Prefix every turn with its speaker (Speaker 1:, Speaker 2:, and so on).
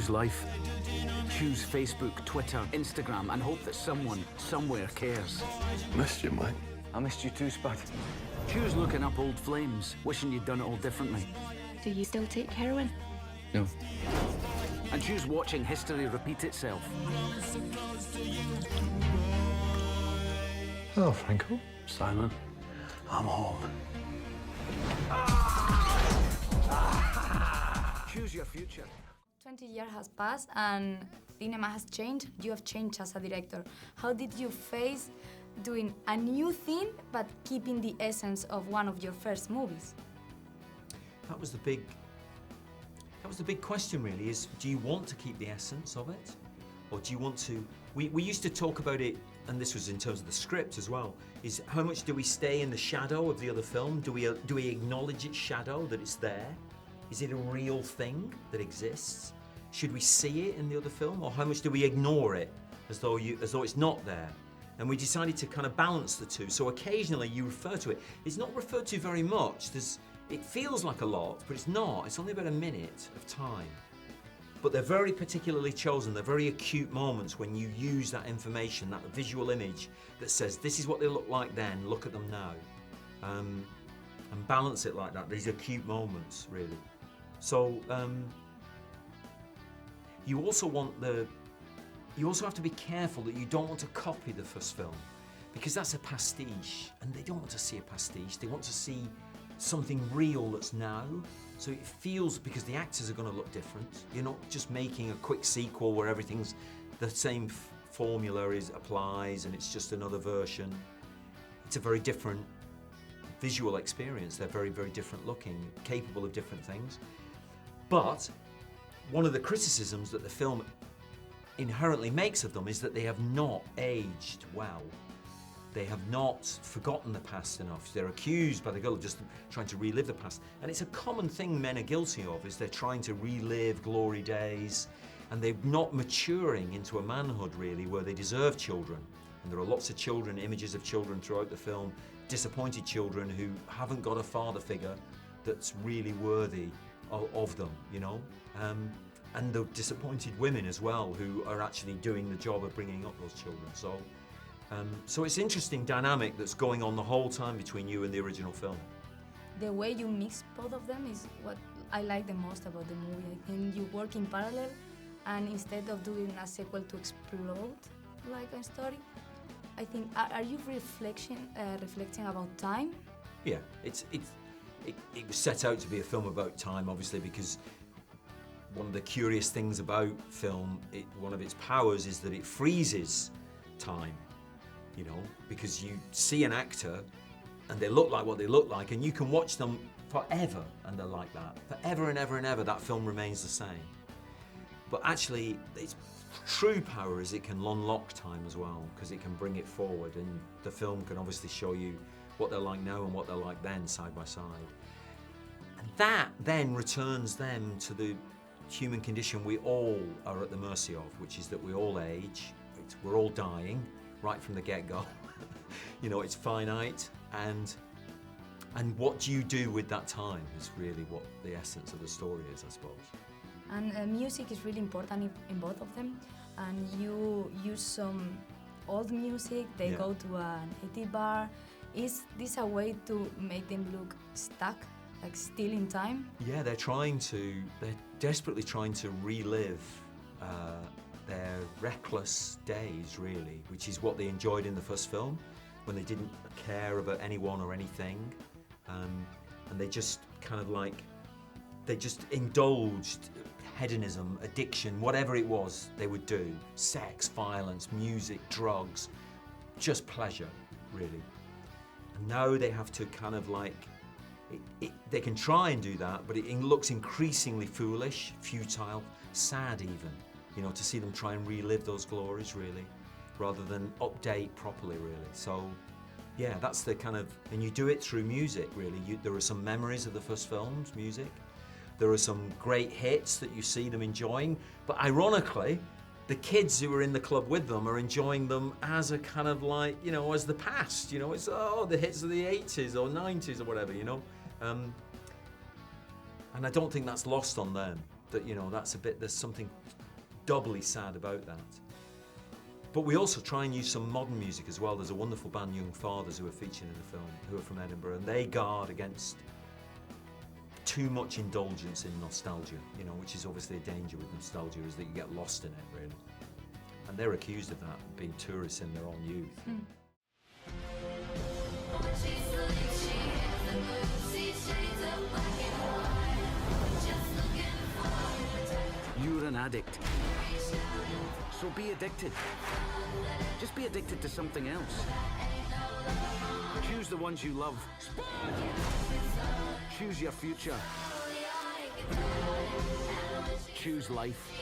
Speaker 1: choose life. Choose Facebook, Twitter, Instagram, and hope that someone, somewhere cares.
Speaker 2: Missed you, mate.
Speaker 1: I missed you too, Spud. Choose looking up old flames, wishing you'd done it all differently.
Speaker 3: Do you still take heroin?
Speaker 2: No.
Speaker 1: And choose watching history repeat itself.
Speaker 2: Hello, Franco.
Speaker 1: Simon, I'm home. Choose your future.
Speaker 4: 20 years has passed and cinema has changed. You have changed as a director. How did you face doing a new thing but keeping the essence of one of your first movies?
Speaker 5: That was the big question really, is do you want to keep the essence of it? Or do you want to, we used to talk about it, and this was in terms of the script as well, is how much do we stay in the shadow of the other film? Do we acknowledge its shadow, that it's there? Is it a real thing that exists? Should we see it in the other film, or how much do we ignore it as though it's not there? And we decided to kind of balance the two. So occasionally you refer to it. It's not referred to very much. It feels like a lot, but it's not. It's only about a minute of time. But they're very particularly chosen. They're very acute moments when you use that information, that visual image that says, this is what they look like then, look at them now. And balance it like that, these acute moments, really. So, you also have to be careful that you don't want to copy the first film, because that's a pastiche, and they don't want to see a pastiche, they want to see something real that's now. So it feels, because the actors are going to look different. You're not just making a quick sequel where everything's the same formula applies and it's just another version. It's a very different visual experience. They're very, very different looking, capable of different things. But one of the criticisms that the film inherently makes of them is that they have not aged well. They have not forgotten the past enough. They're accused by the girl of just trying to relive the past. And it's a common thing men are guilty of, is they're trying to relive glory days, and they're not maturing into a manhood really where they deserve children. And there are lots of children, images of children throughout the film, disappointed children who haven't got a father figure that's really worthy of them, you know? And the disappointed women as well, who are actually doing the job of bringing up those children. So it's an interesting dynamic that's going on the whole time between you and the original film.
Speaker 4: The way you mix both of them is what I like the most about the movie. I think you work in parallel, and instead of doing a sequel to explode like a story, I think, are you reflecting about time?
Speaker 5: Yeah, it was set out to be a film about time, obviously, because one of the curious things about film, one of its powers is that it freezes time, you know, because you see an actor and they look like what they look like, and you can watch them forever and they're like that. Forever and ever and ever, that film remains the same. But actually, its true power is it can unlock time as well, because it can bring it forward, and the film can obviously show you what they're like now and what they're like then, side by side. And that then returns them to the human condition we all are at the mercy of, which is that we all age, we're all dying right from the get-go. You know, it's finite, and what do you do with that time is really what the essence of the story is, I suppose.
Speaker 4: And music is really important in both of them, and you use some old music, they go to an 80s bar. Is this a way to make them look stuck, like still in time? Yeah,
Speaker 5: they're desperately trying to relive their reckless days, really, which is what they enjoyed in the first film, when they didn't care about anyone or anything, and they just kind of like, they just indulged hedonism, addiction, whatever it was they would do. Sex, violence, music, drugs, just pleasure, really. And now they have to kind of like, they can try and do that, but it looks increasingly foolish, futile, sad even, you know, to see them try and relive those glories, really, rather than update properly, really. So, yeah, that's the kind of, and you do it through music, really. There are some memories of the first film's music. There are some great hits that you see them enjoying, but ironically, the kids who are in the club with them are enjoying them as a kind of like, you know, as the past, you know, it's, oh, the hits of the 80s or 90s or whatever, you know. And I don't think that's lost on them. that, you know, that's a bit, there's something doubly sad about that. But we also try and use some modern music as well. There's a wonderful band, Young Fathers, who are featured in the film, who are from Edinburgh, and they guard against too much indulgence in nostalgia, you know, which is obviously a danger with nostalgia, is that you get lost in it, really. And they're accused of that, being tourists in their own youth.
Speaker 1: You're an addict. So be addicted. Just be addicted to something else. Choose the ones you love. Choose your future. Choose life.